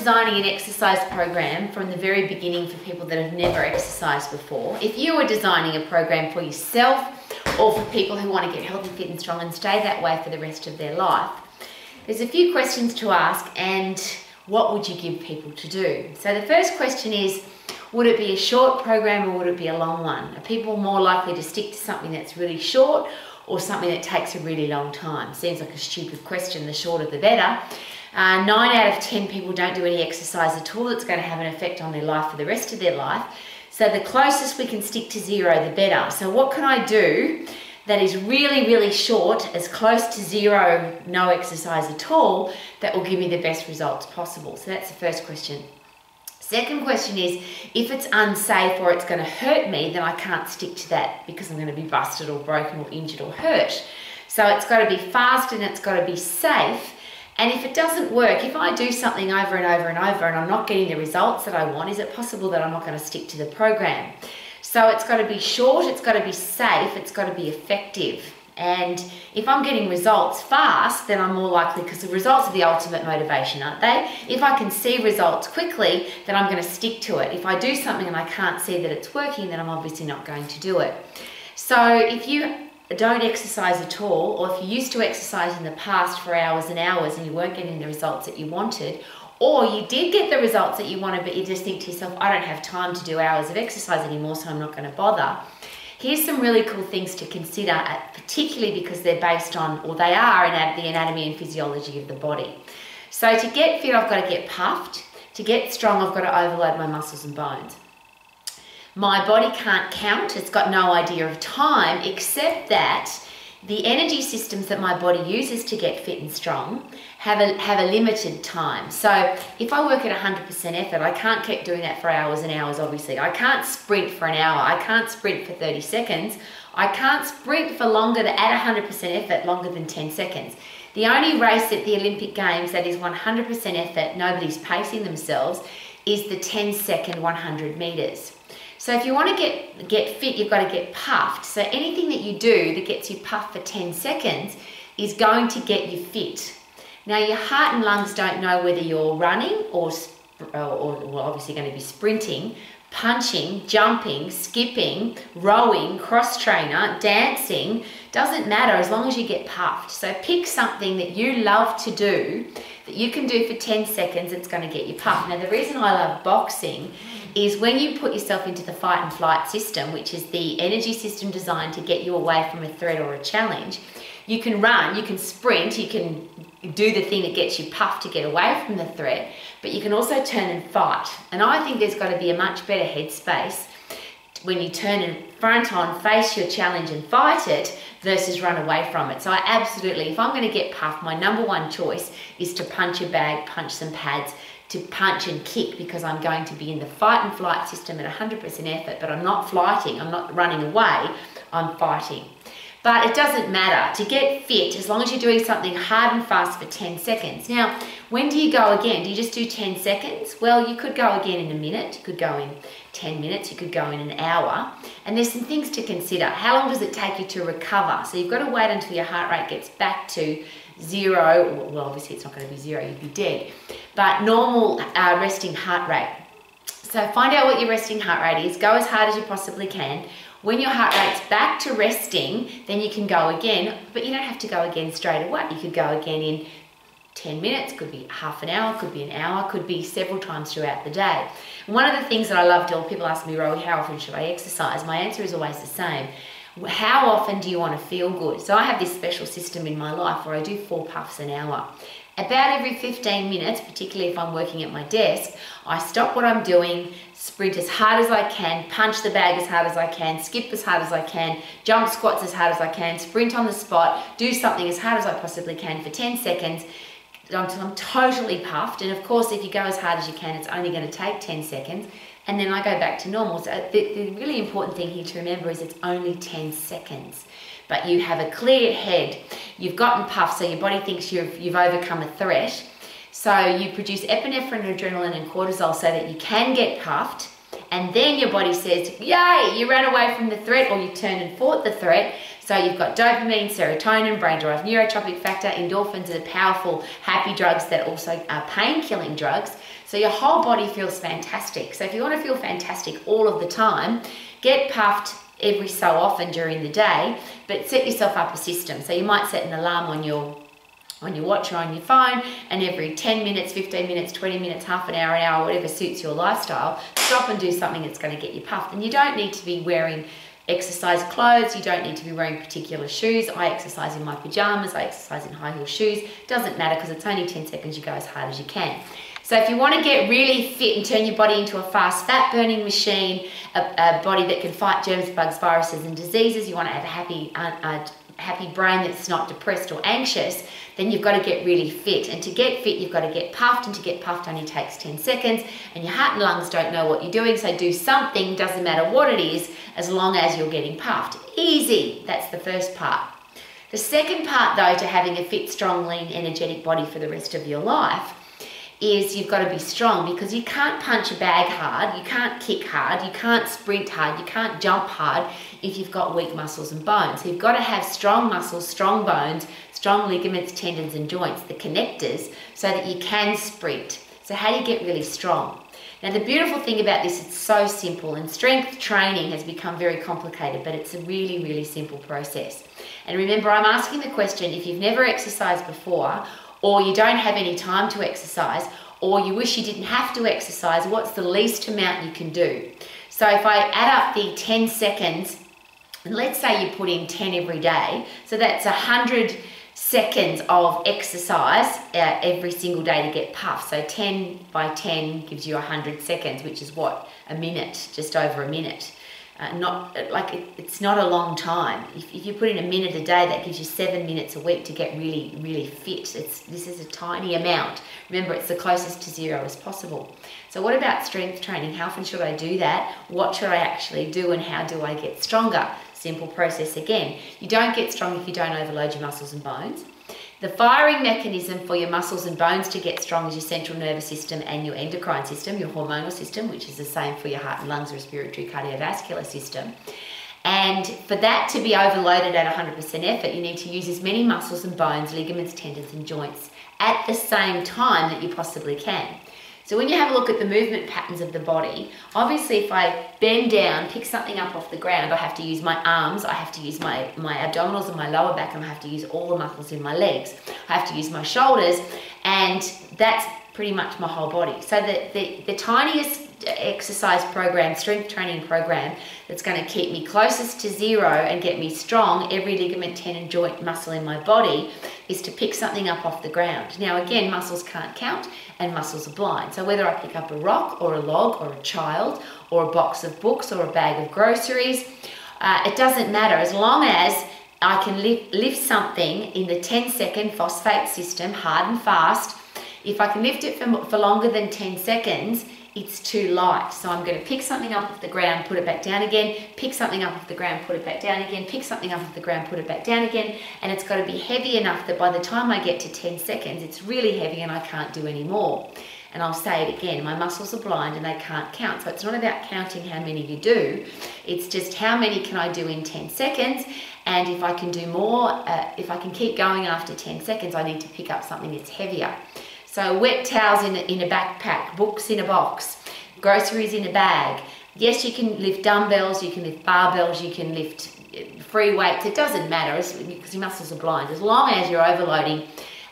designing an exercise program from the very beginning for people that have never exercised before, if you were designing a program for yourself or for people who want to get healthy, fit and strong and stay that way for the rest of their life, there's a few questions to ask, and what would you give people to do? So the first question is, would it be a short program or would it be a long one? Are people more likely to stick to something that's really short or something that takes a really long time? Seems like a stupid question, the shorter the better. 9 out of 10 people don't do any exercise at all. It's going to have an effect on their life for the rest of their life. So the closest we can stick to 0, the better. So what can I do that is really, really short, as close to 0, no exercise at all, that will give me the best results possible? So that's the first question. Second question is, if it's unsafe or it's going to hurt me, then I can't stick to that because I'm going to be busted or broken or injured or hurt. So it's got to be fast and it's got to be safe. And if it doesn't work, if I do something over and over and over and I'm not getting the results that I want, is it possible that I'm not going to stick to the program? So it's got to be short, it's got to be safe, it's got to be effective. And if I'm getting results fast, then I'm more likely, because the results are the ultimate motivation, aren't they? If I can see results quickly, then I'm going to stick to it. If I do something and I can't see that it's working, then I'm obviously not going to do it. So if you don't exercise at all, or if you used to exercise in the past for hours and hours and you weren't getting the results that you wanted, or you did get the results that you wanted but you just think to yourself, I don't have time to do hours of exercise anymore, so I'm not going to bother. Here's some really cool things to consider, particularly because they're based on, or they are, in the anatomy and physiology of the body. So to get fit, I've got to get puffed. To get strong, I've got to overload my muscles and bones. My body can't count, it's got no idea of time, except that the energy systems that my body uses to get fit and strong have a limited time. So if I work at 100% effort, I can't keep doing that for hours and hours, obviously. I can't sprint for an hour, I can't sprint for 30 seconds, I can't sprint for longer at 100% effort, longer than 10 seconds. The only race at the Olympic Games that is 100% effort, nobody's pacing themselves, is the 10-second 100 meters. So if you want to get fit, you've got to get puffed. So anything that you do that gets you puffed for 10 seconds is going to get you fit. Now your heart and lungs don't know whether you're running or obviously going to be sprinting, punching, jumping, skipping, rowing, cross trainer, dancing. Doesn't matter as long as you get puffed. So pick something that you love to do, that you can do for 10 seconds, it's going to get you puffed. Now the reason I love boxing is when you put yourself into the fight and flight system, which is the energy system designed to get you away from a threat or a challenge, you can run, you can sprint, you can do the thing that gets you puffed to get away from the threat, but you can also turn and fight. And I think there's got to be a much better headspace when you turn and front on, face your challenge and fight it versus run away from it. So I absolutely, if I'm going to get puffed, my number one choice is to punch a bag, punch some pads, to punch and kick, because I'm going to be in the fight and flight system at 100% effort, but I'm not flighting, I'm not running away, I'm fighting. But it doesn't matter. To get fit, as long as you're doing something hard and fast for 10 seconds. Now, when do you go again? Do you just do 10 seconds? Well, you could go again in a minute, you could go in 10 minutes, you could go in an hour. And there's some things to consider. How long does it take you to recover? So you've got to wait until your heart rate gets back to 0. Well, obviously it's not going to be 0, you'd be dead. But normal resting heart rate. So find out what your resting heart rate is. Go as hard as you possibly can. When your heart rate's back to resting, then you can go again, but you don't have to go again straight away. You could go again in 10 minutes, could be half an hour, could be an hour, could be several times throughout the day. And one of the things that I love to, people ask me, Rowie, how often should I exercise? My answer is always the same. How often do you want to feel good? So I have this special system in my life where I do 4 puffs an hour. About every 15 minutes, particularly if I'm working at my desk, I stop what I'm doing, sprint as hard as I can, punch the bag as hard as I can, skip as hard as I can, jump squats as hard as I can, sprint on the spot, do something as hard as I possibly can for 10 seconds until I'm totally puffed. And of course, if you go as hard as you can, it's only going to take 10 seconds. And then I go back to normal. So the really important thing here to remember is it's only 10 seconds. But you have a clear head. You've gotten puffed, so your body thinks you've overcome a threat. So you produce epinephrine, adrenaline, and cortisol so that you can get puffed and then your body says, yay, you ran away from the threat, or you turned and fought the threat. So you've got dopamine, serotonin, brain-derived neurotropic factor, endorphins are powerful, happy drugs that also are pain-killing drugs. So your whole body feels fantastic. So if you want to feel fantastic all of the time, get puffed every so often during the day, but set yourself up a system. So you might set an alarm on your watch or on your phone, and every 10 minutes, 15 minutes, 20 minutes, half an hour, whatever suits your lifestyle, stop and do something that's going to get you puffed. And you don't need to be wearing exercise clothes, you don't need to be wearing particular shoes. I exercise in my pajamas, I exercise in high heel shoes. Doesn't matter, because it's only 10 seconds, you go as hard as you can. So if you want to get really fit and turn your body into a fast fat burning machine, a body that can fight germs, bugs, viruses and diseases, you want to have a happy brain that's not depressed or anxious, then you've got to get really fit. And to get fit, you've got to get puffed, and to get puffed only takes 10 seconds, and your heart and lungs don't know what you're doing, so do something, doesn't matter what it is, as long as you're getting puffed. Easy, that's the first part. The second part though, to having a fit, strong, lean, energetic body for the rest of your life, is you've got to be strong, because you can't punch a bag hard, you can't kick hard, you can't sprint hard, you can't jump hard if you've got weak muscles and bones. So you've got to have strong muscles, strong bones, strong ligaments, tendons and joints, the connectors, so that you can sprint. So how do you get really strong? Now the beautiful thing about this, it's so simple, and strength training has become very complicated, but it's a really, really simple process. And remember, I'm asking the question, if you've never exercised before, or you don't have any time to exercise, or you wish you didn't have to exercise, what's the least amount you can do? So if I add up the 10 seconds, and let's say you put in 10 every day, so that's 100 seconds of exercise every single day to get puffed. So 10 by 10 gives you 100 seconds, which is what? A minute, just over a minute. It's not a long time. If you put in a minute a day, that gives you 7 minutes a week to get really, really fit. This is a tiny amount. Remember, it's the closest to zero as possible. So what about strength training? How often should I do that? What should I actually do, and how do I get stronger? Simple process again. You don't get strong if you don't overload your muscles and bones. The firing mechanism for your muscles and bones to get strong is your central nervous system and your endocrine system, your hormonal system, which is the same for your heart and lungs, respiratory, cardiovascular system. And for that to be overloaded at 100% effort, you need to use as many muscles and bones, ligaments, tendons and joints at the same time that you possibly can. So when you have a look at the movement patterns of the body, obviously if I bend down, pick something up off the ground, I have to use my arms, I have to use my abdominals and my lower back, and I have to use all the muscles in my legs. I have to use my shoulders, and that's pretty much my whole body. So the tiniest exercise program, strength training program, that's going to keep me closest to zero and get me strong, every ligament, tendon, joint, muscle in my body, is to pick something up off the ground. Now again, muscles can't count and muscles are blind. So whether I pick up a rock or a log or a child or a box of books or a bag of groceries, it doesn't matter, as long as I can lift something in the 10-second phosphate system, hard and fast. If I can lift it for longer than 10 seconds, it's too light. So I'm going to pick something up off the ground, put it back down again, pick something up off the ground, put it back down again, pick something up off the ground, put it back down again, and it's got to be heavy enough that by the time I get to 10 seconds, it's really heavy and I can't do any more. And I'll say it again, my muscles are blind and they can't count. So it's not about counting how many you do, it's just how many can I do in 10 seconds. And if I can do more, if I can keep going after 10 seconds, I need to pick up something that's heavier. So wet towels in a backpack, books in a box, groceries in a bag. Yes, you can lift dumbbells, you can lift barbells, you can lift free weights. It doesn't matter because your muscles are blind, as long as you're overloading.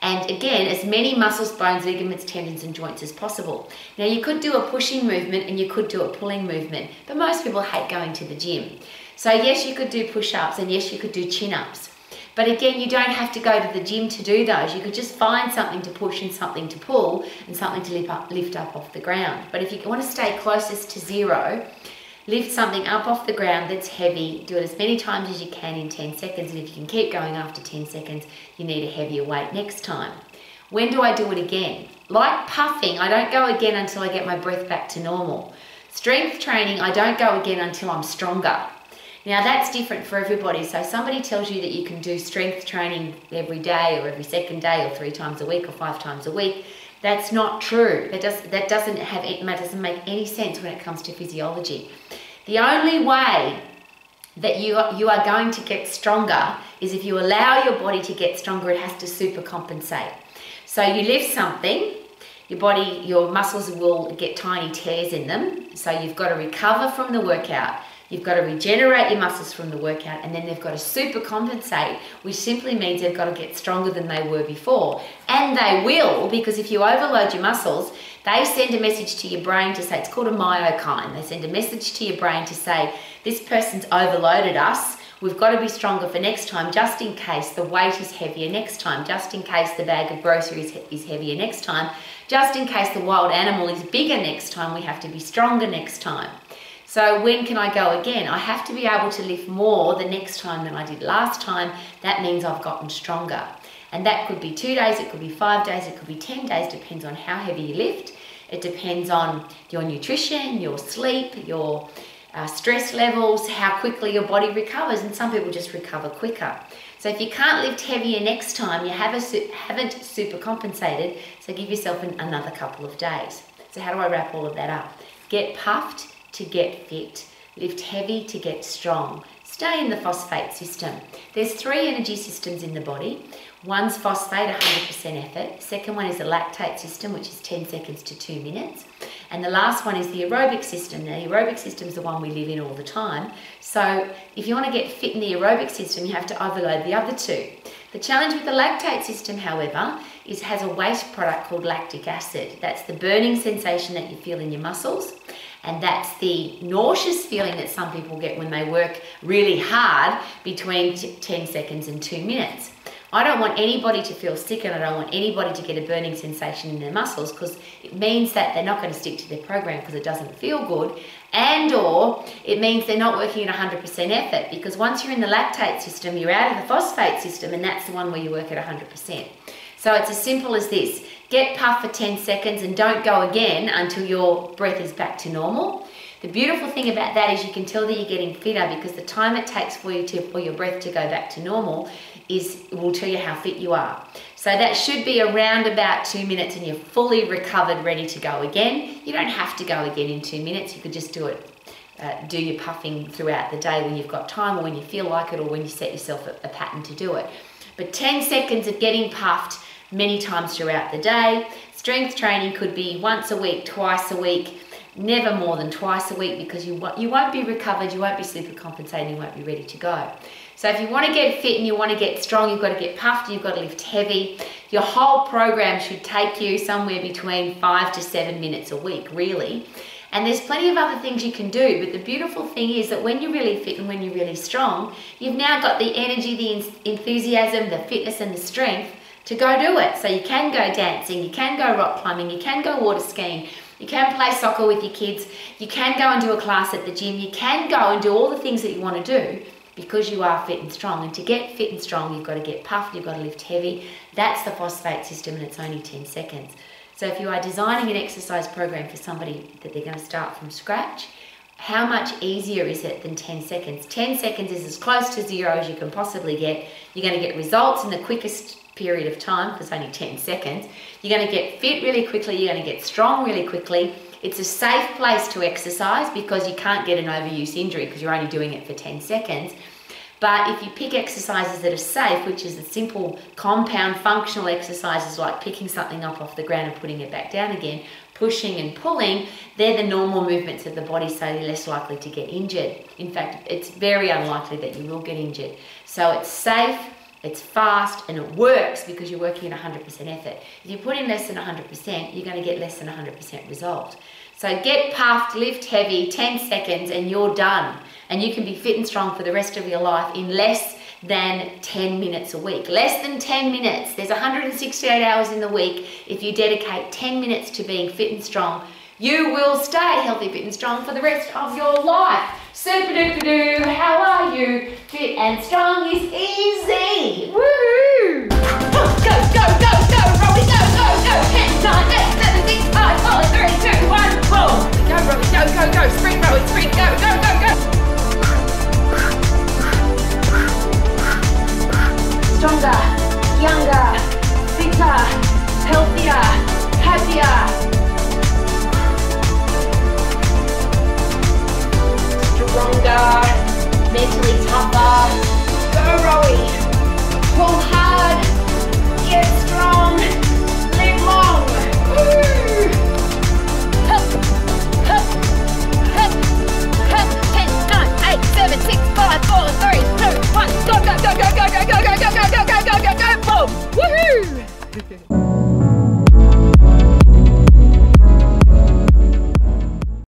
And again, as many muscles, bones, ligaments, tendons and joints as possible. Now you could do a pushing movement and you could do a pulling movement, but most people hate going to the gym. So yes, you could do push-ups and yes, you could do chin-ups. But again, you don't have to go to the gym to do those. You could just find something to push and something to pull and something to lift up off the ground. But if you want to stay closest to zero, lift something up off the ground that's heavy, do it as many times as you can in 10 seconds, and if you can keep going after 10 seconds, you need a heavier weight next time. When do I do it again? Like puffing, I don't go again until I get my breath back to normal. Strength training, I don't go again until I'm stronger. Now that's different for everybody. So somebody tells you that you can do strength training every day or every second day or 3 times a week or 5 times a week. That's not true. That doesn't make any sense when it comes to physiology. The only way that you are going to get stronger is if you allow your body to get stronger. It has to super compensate. So you lift something, your muscles will get tiny tears in them. So you've got to recover from the workout. You've got to regenerate your muscles from the workout, and then they've got to super compensate, which simply means they've got to get stronger than they were before. And they will, because if you overload your muscles, they send a message to your brain to say, it's called a myokine. They send a message to your brain to say, this person's overloaded us. We've got to be stronger for next time, just in case the weight is heavier next time, just in case the bag of groceries is heavier next time, just in case the wild animal is bigger next time, we have to be stronger next time. So when can I go again? I have to be able to lift more the next time than I did last time. That means I've gotten stronger. And that could be 2 days, it could be 5 days, it could be 10 days, depends on how heavy you lift. It depends on your nutrition, your sleep, your stress levels, how quickly your body recovers, and some people just recover quicker. So if you can't lift heavier next time, you haven't super compensated, so give yourself another couple of days. So how do I wrap all of that up? Get puffed to get fit, lift heavy to get strong. Stay in the phosphate system. There's 3 energy systems in the body. One's phosphate, 100% effort. Second one is the lactate system, which is 10 seconds to 2 minutes. And the last one is the aerobic system. Now, the aerobic system is the one we live in all the time. So if you want to get fit in the aerobic system, you have to overload the other 2. The challenge with the lactate system, however, is it has a waste product called lactic acid. That's the burning sensation that you feel in your muscles. And that's the nauseous feeling that some people get when they work really hard between 10 seconds and 2 minutes. I don't want anybody to feel sick, and I don't want anybody to get a burning sensation in their muscles, because it means that they're not going to stick to their program because it doesn't feel good, and or it means they're not working at 100% effort, because once you're in the lactate system, you're out of the phosphate system, and that's the one where you work at 100%. So it's as simple as this. Get puffed for 10 seconds and don't go again until your breath is back to normal. The beautiful thing about that is you can tell that you're getting fitter, because the time it takes for your breath to go back to normal will tell you how fit you are. So that should be around about 2 minutes and you're fully recovered, ready to go again. You don't have to go again in 2 minutes. You could just do your puffing throughout the day when you've got time, or when you feel like it, or when you set yourself a pattern to do it. But 10 seconds of getting puffed many times throughout the day. Strength training could be once a week, twice a week, never more than twice a week, because you won't be recovered, you won't be super compensating, you won't be ready to go. So if you want to get fit and you want to get strong, you've got to get puffed, you've got to lift heavy. Your whole program should take you somewhere between 5 to 7 minutes a week, really. And there's plenty of other things you can do, but the beautiful thing is that when you're really fit and when you're really strong, you've now got the energy, the enthusiasm, the fitness and the strength to go do it. So you can go dancing, you can go rock climbing, you can go water skiing, you can play soccer with your kids, you can go and do a class at the gym, you can go and do all the things that you want to do, because you are fit and strong. And to get fit and strong, you've got to get puffed, you've got to lift heavy. That's the phosphate system, and it's only 10 seconds. So if you are designing an exercise program for somebody that they're going to start from scratch, how much easier is it than 10 seconds? 10 seconds is as close to 0 as you can possibly get. You're going to get results in the quickest period of time, because only 10 seconds. You're going to get fit really quickly, you're going to get strong really quickly. It's a safe place to exercise, because you can't get an overuse injury because you're only doing it for 10 seconds. But if you pick exercises that are safe, which is the simple compound functional exercises like picking something up off the ground and putting it back down again, pushing and pulling, they're the normal movements of the body, so you're less likely to get injured. In fact, it's very unlikely that you will get injured. So it's safe, it's fast, and it works because you're working at 100% effort. If you put in less than 100%, you're going to get less than 100% result. So get puffed, lift heavy, 10 seconds, and you're done. And you can be fit and strong for the rest of your life in less than 10 minutes a week. Less than 10 minutes. There's 168 hours in the week. If you dedicate 10 minutes to being fit and strong, you will stay healthy, fit and strong for the rest of your life. Super duper doo, how are you? Fit and strong is easy. Woohoo! Go, go, go, go, go, Rowie, go, go, go. 10, 9, 8, 7, 6, 5, 4, 3, 2, 1, whoa. Go, Rowie, go, go, go. Sprint, Rowie, sprint, go, go, go, go. Stronger, younger, fitter, healthier, happier. Stronger, mentally tougher.